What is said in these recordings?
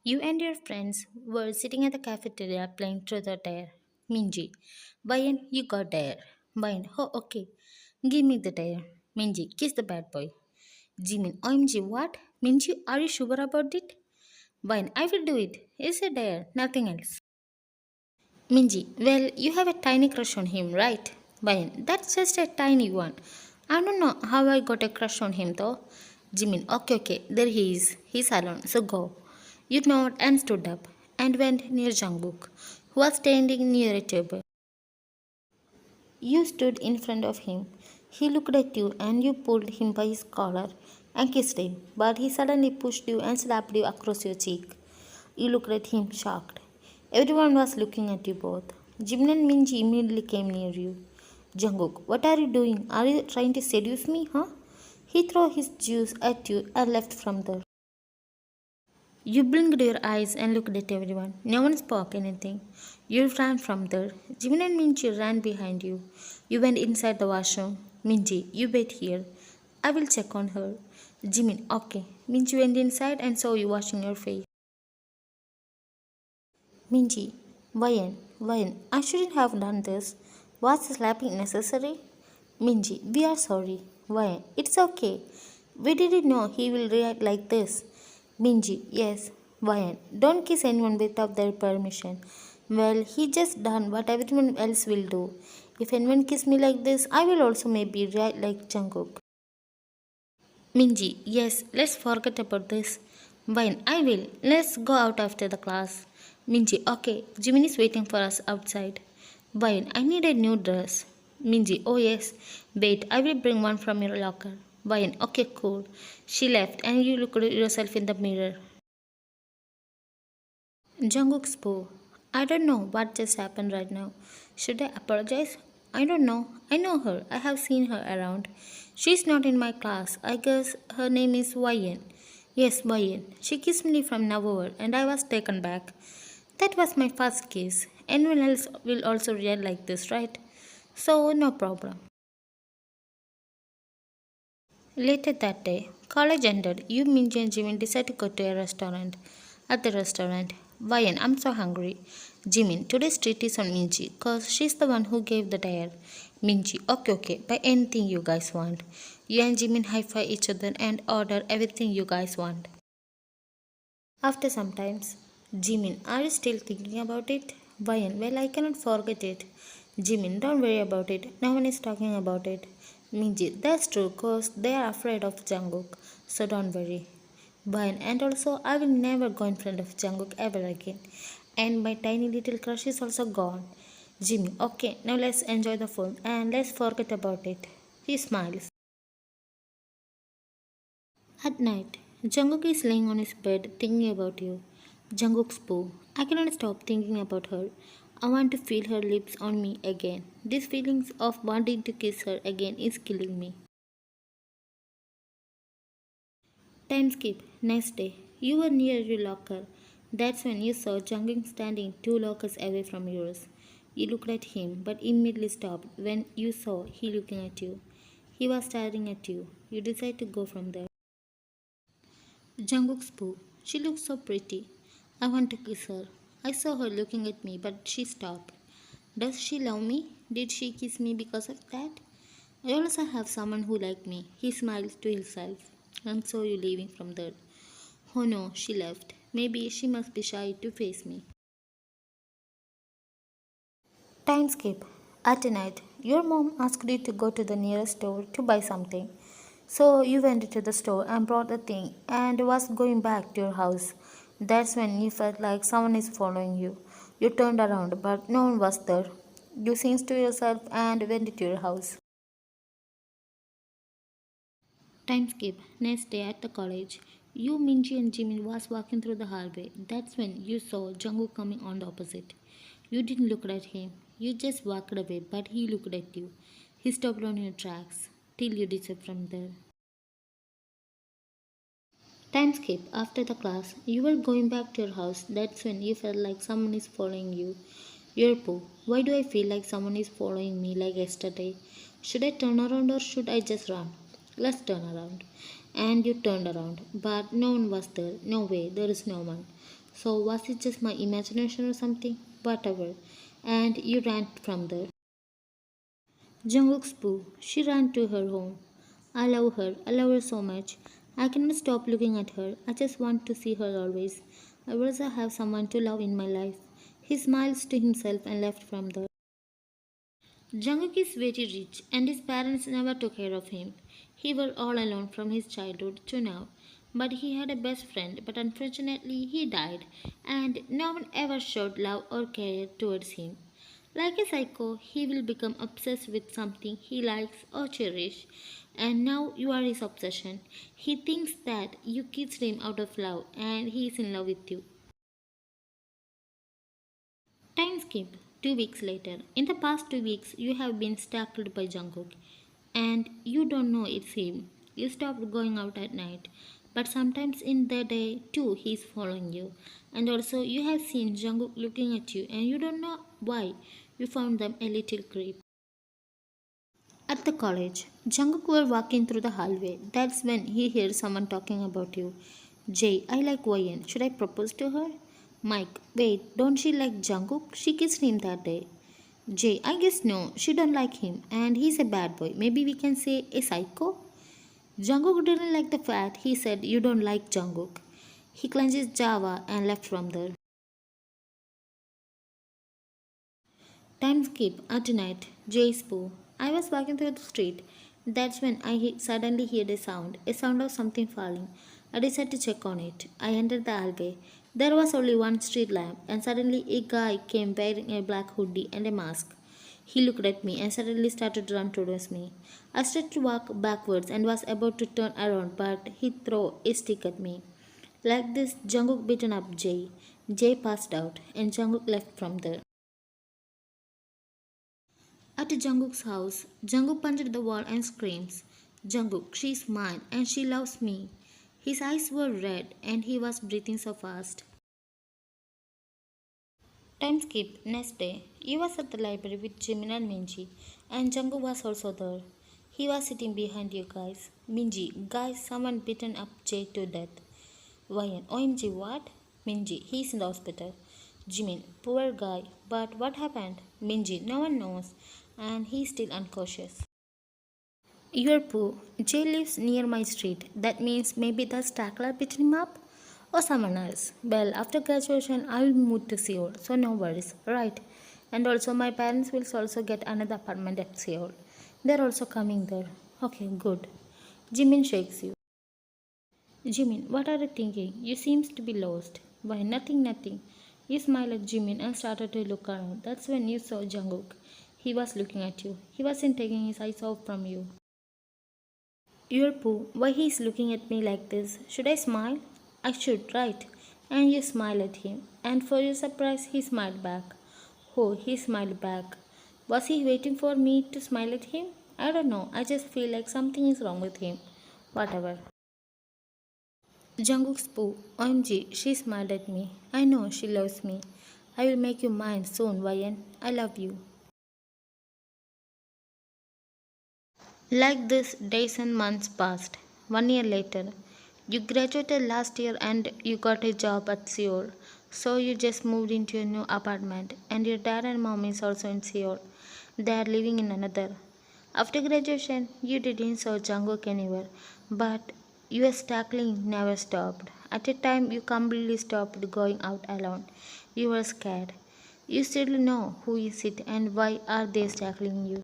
You and your friends were sitting at the cafeteria playing Truth or Dare. Minji, Bayan, you got dare. Bayan, oh, okay. Give me the dare. Minji, kiss the bad boy. Jimin, OMG, what? Minji, are you sure about it? Bayan, I will do it. It's a dare, nothing else. Minji, well, you have a tiny crush on him, right? Bayan, that's just a tiny one. I don't know how I got a crush on him though. Jimin, okay, okay, there he is. He's alone, so go. You nodded and stood up and went near Jungkook, who was standing near a table. You stood in front of him. He looked at you and you pulled him by his collar and kissed him, but he suddenly pushed you and slapped you across your cheek. You looked at him shocked. Everyone was looking at you both. Jimin and Minji immediately came near you. Jungkook, what are you doing? Are you trying to seduce me, huh? He threw his juice at you and left from there. You blinked your eyes and looked at everyone. No one spoke anything. You ran from there. Jimin and Minji ran behind you. You went inside the washroom. Minji, you wait here. I will check on her. Jimin, okay. Minji went inside and saw you washing your face. Minji, Vayan, I shouldn't have done this. Was slapping necessary? Minji, we are sorry. Vayan, it's okay. We didn't know he will react like this. Minji, yes. Vayan, don't kiss anyone without their permission. Well, he just done what everyone else will do. If anyone kiss me like this, I will also maybe react like Jungkook. Minji, yes, let's forget about this. Fine, I will. Let's go out after the class. Minji, okay, Jimin is waiting for us outside. Fine, I need a new dress. Minji, oh yes. Wait, I will bring one from your locker. Fine, okay, cool. She left and you looked at yourself in the mirror. Jungkook spoke. I don't know what just happened right now. Should I apologize? I don't know. I know her. I have seen her around. She's not in my class. I guess her name is Yan. Yes, Yan. She kissed me from nowhere and I was taken back. That was my first kiss. Anyone else will also react like this, right? So, no problem. Later that day, college ended. You, Minji, and Jimin decided to go to a restaurant. At the restaurant, Vayan, I'm so hungry. Jimin, today's treat is on Minji, cause she's the one who gave the dare. Minji, okay, okay, buy anything you guys want. You and Jimin high-five each other and order everything you guys want. After some time, Jimin, are you still thinking about it? Vayan, well, I cannot forget it. Jimin, don't worry about it. No one is talking about it. Minji, that's true, cause they are afraid of Jungkook, so don't worry. Vayan, and also, I will never go in front of Jungkook ever again. And my tiny little crush is also gone. Jimmy, okay, now let's enjoy the food and let's forget about it. He smiles. At night, Jungkook is laying on his bed thinking about you. Jungkook's poo. I cannot stop thinking about her. I want to feel her lips on me again. This feelings of wanting to kiss her again is killing me. Time skip. Next day. You were near your locker. That's when you saw Jungkook standing two lockers away from yours. You looked at him, but immediately stopped when you saw he looking at you. He was staring at you. You decided to go from there. Jungkook spoke. She looks so pretty. I want to kiss her. I saw her looking at me, but she stopped. Does she love me? Did she kiss me because of that? I also have someone who like me. He smiled to himself. And saw you leaving from there. Oh no, she left. Maybe she must be shy to face me. Time skip. At night, your mom asked you to go to the nearest store to buy something. So you went to the store and brought the thing and was going back to your house. That's when you felt like someone is following you. You turned around, but no one was there. You changed to yourself and went to your house. Time skip. Next day at the college, you, Minji, and Jimin was walking through the hallway. That's when you saw Jungkook coming on the opposite. You didn't look at him. You just walked away, but he looked at you. He stopped on your tracks till you disappeared from there. Time skip. After the class, you were going back to your house. That's when you felt like someone is following you. Yerpo, why do I feel like someone is following me like yesterday? Should I turn around or should I just run? Let's turn around. And you turned around, but no one was there. No way, there is no one. So was it just my imagination or something? Whatever. And you ran from there. Jungkook's Pooh. She ran to her home. I love her. I love her so much. I cannot stop looking at her. I just want to see her always. I would also have someone to love in my life. He smiles to himself and left from there. Jungkook is very rich and his parents never took care of him. He was all alone from his childhood to now. But he had a best friend, but unfortunately he died and no one ever showed love or care towards him. Like a psycho, he will become obsessed with something he likes or cherish, and now you are his obsession. He thinks that you kissed him out of love and he is in love with you. Time skip. 2 weeks later. In the past 2 weeks, you have been stalked by Jungkook, and you don't know it's him. You stopped going out at night, but sometimes in the day too, he's following you. And also, you have seen Jungkook looking at you, and you don't know why. You found them a little creep. At the college, Jungkook were walking through the hallway. That's when he hears someone talking about you. Jay, I like YN. Should I propose to her? Mike, wait, don't she like Jungkook? She kissed him that day. Jay, I guess no, she don't like him and he's a bad boy. Maybe we can say a psycho? Jungkook didn't like the fact he said you don't like Jungkook. He clenched his Java and left from there. Time skip at night. Jay spoke. I was walking through the street. That's when suddenly heard a sound of something falling. I decided to check on it. I entered the hallway. There was only one street lamp, and suddenly a guy came wearing a black hoodie and a mask. He looked at me and suddenly started to run towards me. I started to walk backwards and was about to turn around, but he threw a stick at me. Like this, Jungkook beaten up Jay. Jay passed out, and Jungkook left from there. At Jungkook's house, Jungkook punched the wall and screams, Jungkook, she's mine and she loves me. His eyes were red and he was breathing so fast. Time skip. Next day, he was at the library with Jimin and Minji, and Jungkook was also there. He was sitting behind you guys. Minji, guys, someone beaten up Jay to death. Ryan, OMG, what? Minji, he's in the hospital. Jimin, poor guy, but what happened? Minji, no one knows, and he's still unconscious. You're poor. Jay lives near my street. That means maybe the stackler beat him up? Or someone else. Well, after graduation, I will move to Seoul, so no worries, right? And also, my parents will also get another apartment at Seoul. They're also coming there. Okay, good. Jimin shakes you. Jimin, what are you thinking? You seems to be lost. Why, nothing, nothing. You smiled at Jimin and started to look around. That's when you saw Jungkook. He was looking at you. He wasn't taking his eyes off from you. You're Pooh. Why he's looking at me like this? Should I smile? I should, right? And you smile at him. And for your surprise, he smiled back. Oh, he smiled back. Was he waiting for me to smile at him? I don't know. I just feel like something is wrong with him. Whatever. Jungkook's Pooh. OMG, she smiled at me. I know she loves me. I will make you mine soon, YN. I love you. Like this, days and months passed. 1 year later, you graduated last year and you got a job at Seoul. So you just moved into a new apartment, and your dad and mom is also in Seoul. They are living in another. After graduation, you didn't saw Jungkook anywhere, but your tackling never stopped. At a time, you completely stopped going out alone. You were scared. You still know who is it and why are they tackling you.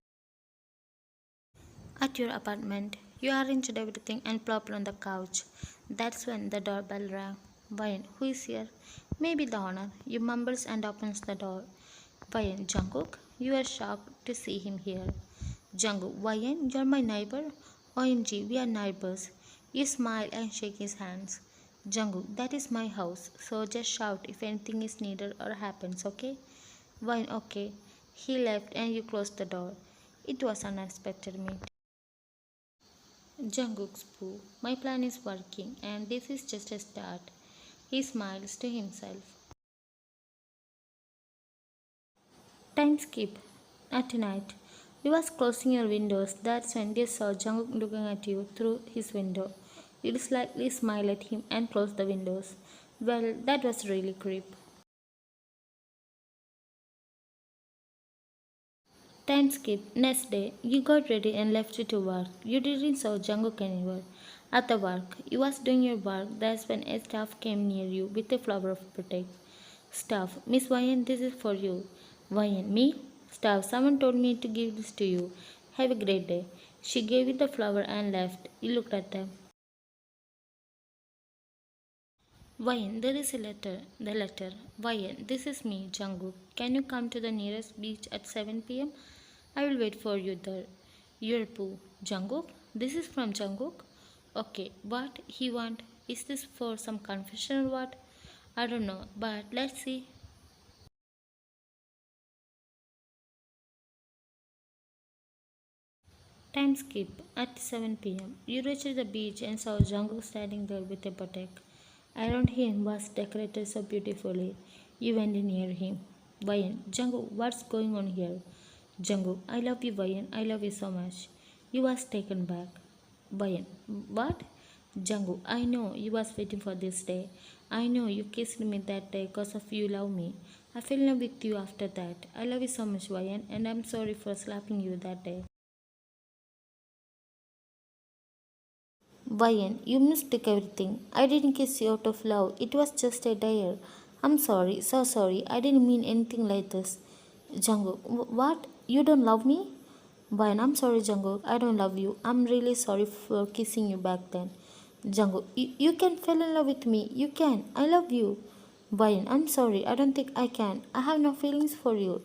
At your apartment, you arranged everything and plopped on the couch. That's when the doorbell rang. Brian, who is here? Maybe the owner. You mumbles and opens the door. Brian, Jungkook? You are shocked to see him here. Jungkook, Brian, you're my neighbor? OMG, we are neighbors. You smile and shake his hands. Jungkook, that is my house, so just shout if anything is needed or happens, okay? Brian, okay. He left and you closed the door. It was unexpected meet. Jungkook's Pooh, my plan is working and this is just a start. He smiles to himself. Time skip. At night, you was closing your windows. That's when you saw Jungkook looking at you through his window. You slightly smile at him and close the windows. Well, that was really creep. Time skip. Next day, you got ready and left to work. You didn't saw Jungkook anywhere. At the work, you was doing your work. That's when a staff came near you with a flower of protect. Staff, Miss Ryan, this is for you. Ryan, me? Staff, someone told me to give this to you. Have a great day. She gave you the flower and left. You looked at them. Ryan, there is a letter. The letter. Ryan, this is me, Jungkook. Can you come to the nearest beach at 7 p.m.? I will wait for you there. Your poo. Jungkook? This is from Jungkook? Okay, what he want? Is this for some confession or what? I don't know, but let's see. Time skip. At 7 p.m., you reached the beach and saw Jungkook standing there with a bouquet. Around him was decorated so beautifully. You went near him. Vayan, Jungkook, what's going on here? Jungkook, I love you, Vayan. I love you so much. You was taken back. Vayan, what? Jungkook, I know you was waiting for this day. I know you kissed me that day because of you love me. I fell in love with you after that. I love you so much, Vayan, and I'm sorry for slapping you that day. Vayan, you mistook everything. I didn't kiss you out of love. It was just a dare. I'm sorry, so sorry. I didn't mean anything like this. Jungkook, what? You don't love me? Vayan, I'm sorry, Jungkook. I don't love you. I'm really sorry for kissing you back then. Jungkook, you can fall in love with me. You can. I love you. Vayan, I'm sorry. I don't think I can. I have no feelings for you.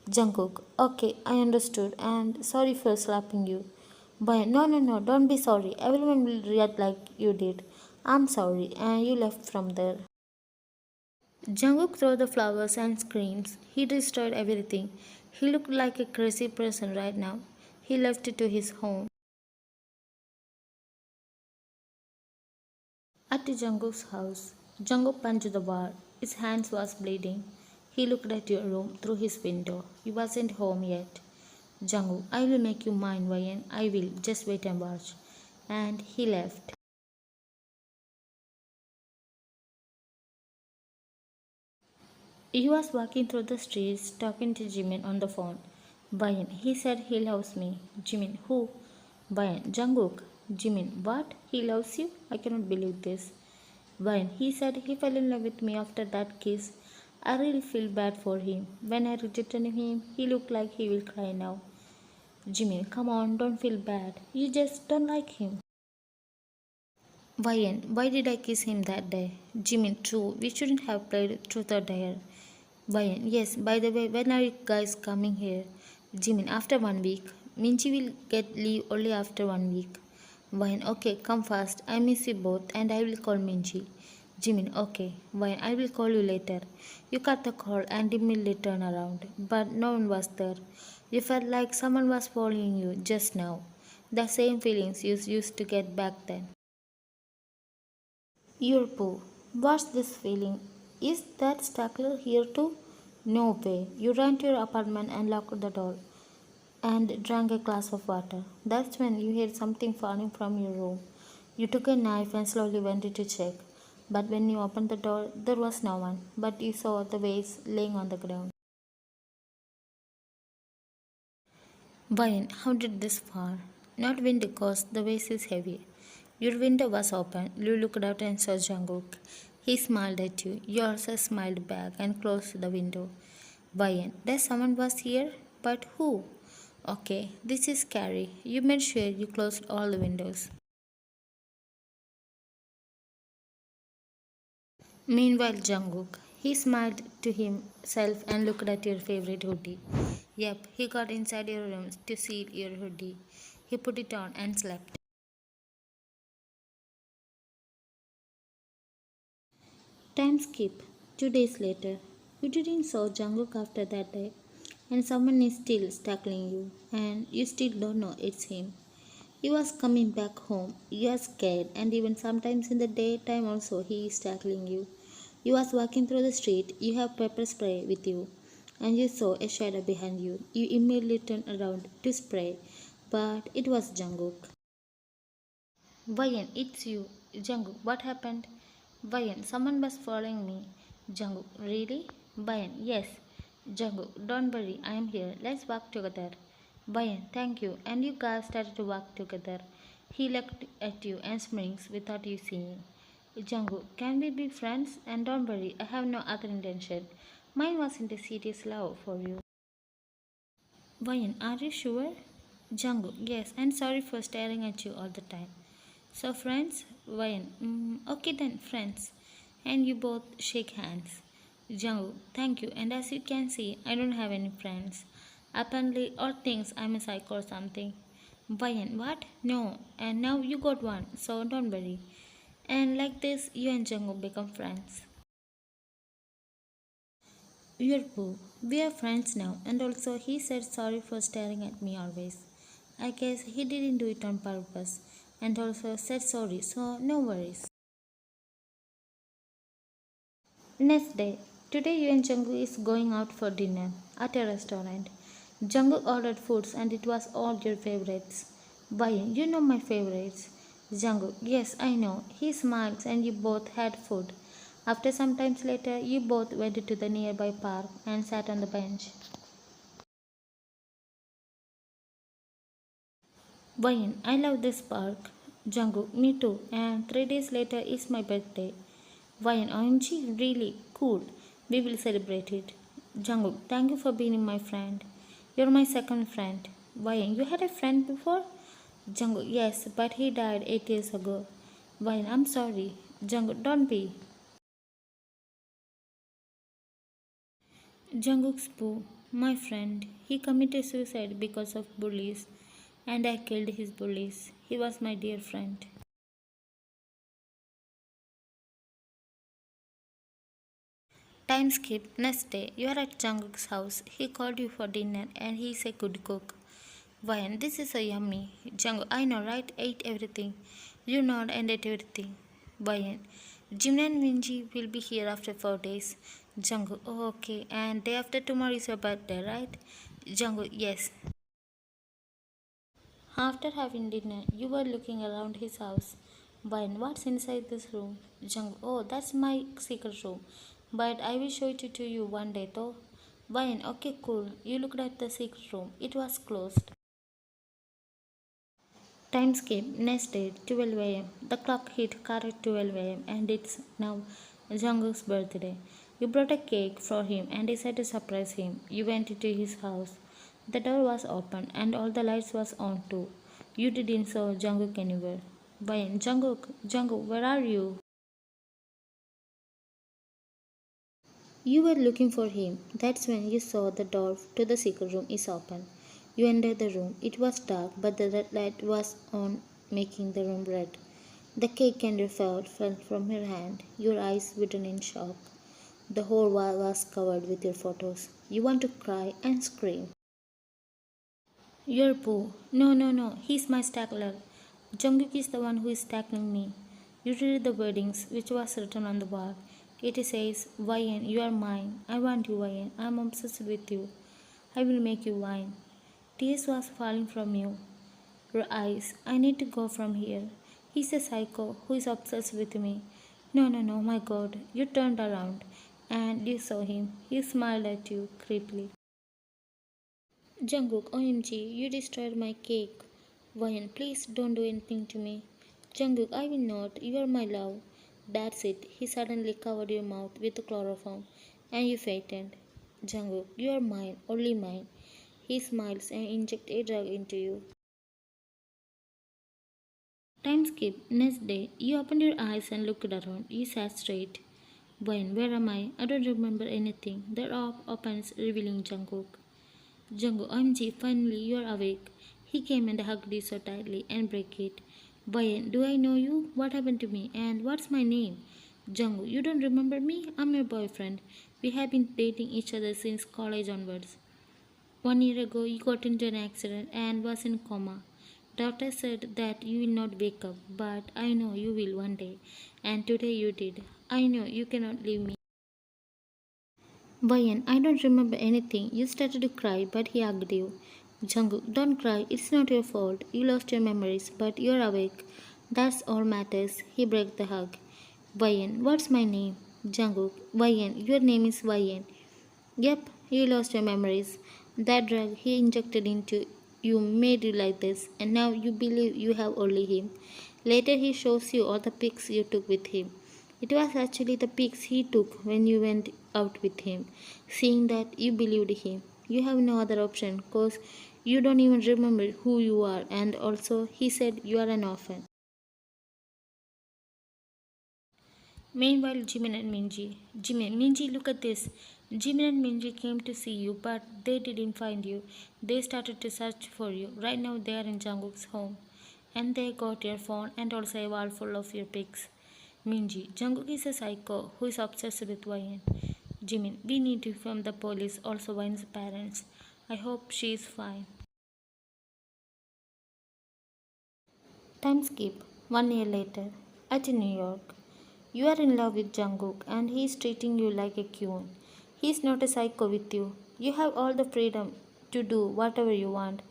Jungkook, okay, I understood. And sorry for slapping you. But no, no, no, don't be sorry. Everyone will react like you did. I'm sorry, and you left from there. Jungkook threw the flowers and screams. He destroyed everything. He looked like a crazy person right now. He left to his home. At Jungkook's house, Jungkook punched the wall. His hands was bleeding. He looked at your room through his window. He wasn't home yet. Jungkook, I will make you mine, Ryan. I will. Just wait and watch. And he left. He was walking through the streets talking to Jimin on the phone. Brian, he said he loves me. Jimin, who? Brian, Jungkook. Jimin, what? He loves you? I cannot believe this. Brian, he said he fell in love with me after that kiss. I really feel bad for him. When I rejected him, he looked like he will cry now. Jimin, come on, don't feel bad. You just don't like him. Brian, why did I kiss him that day? Jimin, true, we shouldn't have played truth or dare. Brian, yes, by the way, when are you guys coming here? Jimin, after 1 week. Minji will get leave only after 1 week. Brian, okay, come fast. I miss you both and I will call Minji. Jimin, okay. Brian, I will call you later. You cut the call and immediately turn around, but no one was there. You felt like someone was following you just now. The same feelings you used to get back then. You're poor. What's this feeling? Is that Stackler here too? No way. You ran to your apartment and locked the door and drank a glass of water. That's when you heard something falling from your room. You took a knife and slowly went to check. But when you opened the door, there was no one. But you saw the vase laying on the ground. Brian, how did this fall? Not wind because the vase is heavy. Your window was open. You looked out and saw Jungkook. He smiled at you. You also smiled back and closed the window. Brian, there someone was here? But who? Okay, this is scary. You made sure you closed all the windows. Meanwhile, Jungkook, he smiled to himself and looked at your favorite hoodie. Yep, he got inside your room to see your hoodie. He put it on and slept. Time skip. 2 days later, you didn't saw Jungkook after that day, and someone is still tackling you, and you still don't know it's him. He was coming back home. You are scared, and even sometimes in the daytime also he is tackling you. You was walking through the street. You have pepper spray with you, and you saw a shadow behind you. You immediately turned around to spray, but it was Jungkook. Vayan, it's you. Jungkook, what happened? Bayan, someone was following me. Jungkook, really? Bayan, yes. Jungkook, don't worry, I am here. Let's walk together. Bayan, thank you. And you guys started to walk together. He looked at you and smirks without you seeing. Jungkook, can we be friends? And don't worry, I have no other intention. Mine wasn't a serious love for you. Bayan, are you sure? Jungkook, yes, and sorry for staring at you all the time. So, friends, Vayan, okay then, friends. And you both shake hands. Jungkook, thank you. And as you can see, I don't have any friends. Apparently, all thinks I'm a psycho or something. Vayan, what? No. And now you got one, so don't worry. And like this, you and Jungkook become friends. You're boo. We are friends now. And also, he said sorry for staring at me always. I guess he didn't do it on purpose. And also said sorry, so no worries. Next day, today you and Jungkook is going out for dinner at a restaurant. Jungkook ordered foods and it was all your favorites. Bayan, you know my favorites. Jungkook, yes, I know. He smiles and you both had food. After some time later, you both went to the nearby park and sat on the bench. Bayan, I love this park. Jungkook, me too. And 3 days later is my birthday. Vayan, OMG, really cool. We will celebrate it. Jungkook, thank you for being my friend. You're my second friend. Vayan, you had a friend before? Jungkook, yes, but he died 8 years ago. Vayan, I'm sorry. Jungkook, don't be. Jungkook's Poo, my friend, he committed suicide because of bullies, and I killed his bullies. He was my dear friend. Time skip. Next day, you are at Jungkook's house. He called you for dinner and he's a good cook. Vayan, this is so yummy. Jungkook, I know, right? Ate everything. You nod and ate everything. Vayan, Jimin and Minji will be here after 4 days. Jungkook, oh okay. And day after tomorrow is your birthday, right? Jungkook, yes. After having dinner, you were looking around his house. Vayan, what's inside this room? Jungkook, oh, that's my secret room. But I will show it to you one day, though. Vayan, okay, cool. You looked at the secret room. It was closed. Time skip. Next day, 12 a.m. The clock hit correct 12 a.m. and it's now Jungkook's birthday. You brought a cake for him and decided to surprise him. You went into his house. The door was open and all the lights was on too. You didn't saw Jungkook anywhere. Vayan, Jungkook, where are you? You were looking for him. That's when you saw the door to the secret room is open. You entered the room. It was dark, but the red light was on, making the room red. The cake candy fell from your hand. Your eyes widened in shock. The whole wall was covered with your photos. You want to cry and scream. You're Pooh. No, no, no. He's my stackler. Jungkook is the one who is tackling me. You read the wordings which was written on the wall. It says, Vayan, you are mine. I want you, Vayan. I am obsessed with you. I will make you wine. Tears was falling from you. Your eyes. I need to go from here. He's a psycho who is obsessed with me. No, no, no, my god. You turned around and you saw him. He smiled at you creepily. Jungkook, OMG, you destroyed my cake. Vayan, please don't do anything to me. Jungkook, I will not. You are my love. That's it. He suddenly covered your mouth with chloroform and you fainted. Jungkook, you are mine, only mine. He smiles and injects a drug into you. Time skip. Next day, you opened your eyes and looked around. You sat straight. Vayan, where am I? I don't remember anything. The door opens, revealing Jungkook. Jungkook, OMG, finally you are awake. He came and hugged you so tightly and break it. Bayan, do I know you? What happened to me? And what's my name? Jungkook, you don't remember me? I'm your boyfriend. We have been dating each other since college onwards. 1 year ago, you got into an accident and was in coma. Doctor said that you will not wake up, but I know you will one day. And today you did. I know you cannot leave me. Bayan, I don't remember anything. You started to cry, but he hugged you. Jungkook, don't cry. It's not your fault. You lost your memories, but you're awake. That's all matters. He broke the hug. Wayan, what's my name? Jungkook, Wayan, your name is Wayan. Yep, you lost your memories. That drug he injected into you made you like this, and now you believe you have only him. Later, he shows you all the pics you took with him. It was actually the pics he took when you went out with him. Seeing that, you believed him. You have no other option because you don't even remember who you are, and also, he said you are an orphan. Meanwhile, Jimin and Minji. Jimin, Minji, look at this. Jimin and Minji came to see you, but they didn't find you. They started to search for you. Right now, they are in Jungkook's home. And they got your phone and also a wall full of your pics. Minji, Jungkook is a psycho who is obsessed with Wayne. Jimin, we need to inform the police, also Wayne's parents. I hope she is fine. Time skip. 1 year later. At New York. You are in love with Jungkook and he is treating you like a queen. He is not a psycho with you. You have all the freedom to do whatever you want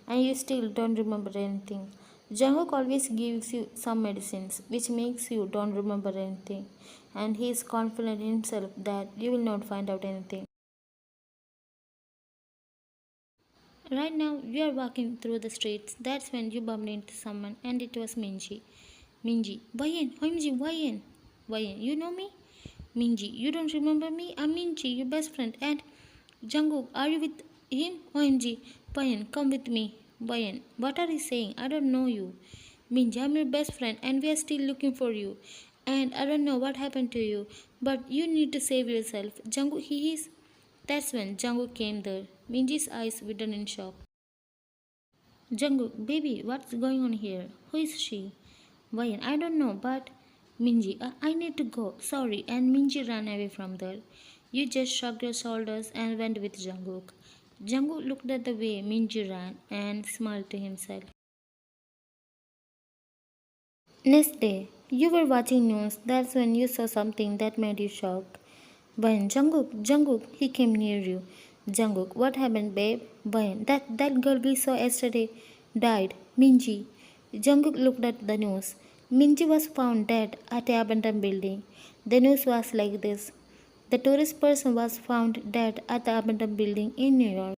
and you still don't remember anything. Jungkook always gives you some medicines which makes you don't remember anything and he is confident in himself that you will not find out anything. Right now, you are walking through the streets. That's when you bumped into someone, and it was Minji. Minji, Wayan, OMG, Wayan. Wayan, you know me? Minji, you don't remember me? I'm Minji, your best friend. And Jungkook, are you with him? OMG, Wayan, come with me. Wayan, what are you saying? I don't know you. Minji, I'm your best friend, and we are still looking for you. And I don't know what happened to you, but you need to save yourself. Jungkook, he is. That's when Jungkook came there. Minji's eyes widened in shock. Jungkook, baby, what's going on here? Who is she? Why? I don't know, but Minji, I need to go. Sorry. And Minji ran away from there. You just shrugged your shoulders and went with Jungkook. Jungkook looked at the way Minji ran and smiled to himself. Next day, you were watching news. That's when you saw something that made you shocked. Bayan, Jungkook, he came near you. Jungkook, what happened, babe? Bayan, that girl we saw yesterday died. Minji. Jungkook looked at the news. Minji was found dead at a abandoned building. The news was like this. The tourist person was found dead at the abandoned building in New York.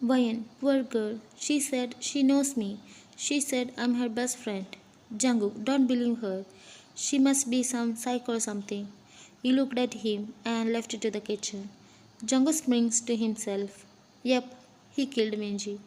Bayan, poor girl. She said she knows me. She said I'm her best friend. Jungkook, don't believe her. She must be some psycho or something. He looked at him and left to the kitchen. Jungkook springs to himself. Yep, he killed Minji.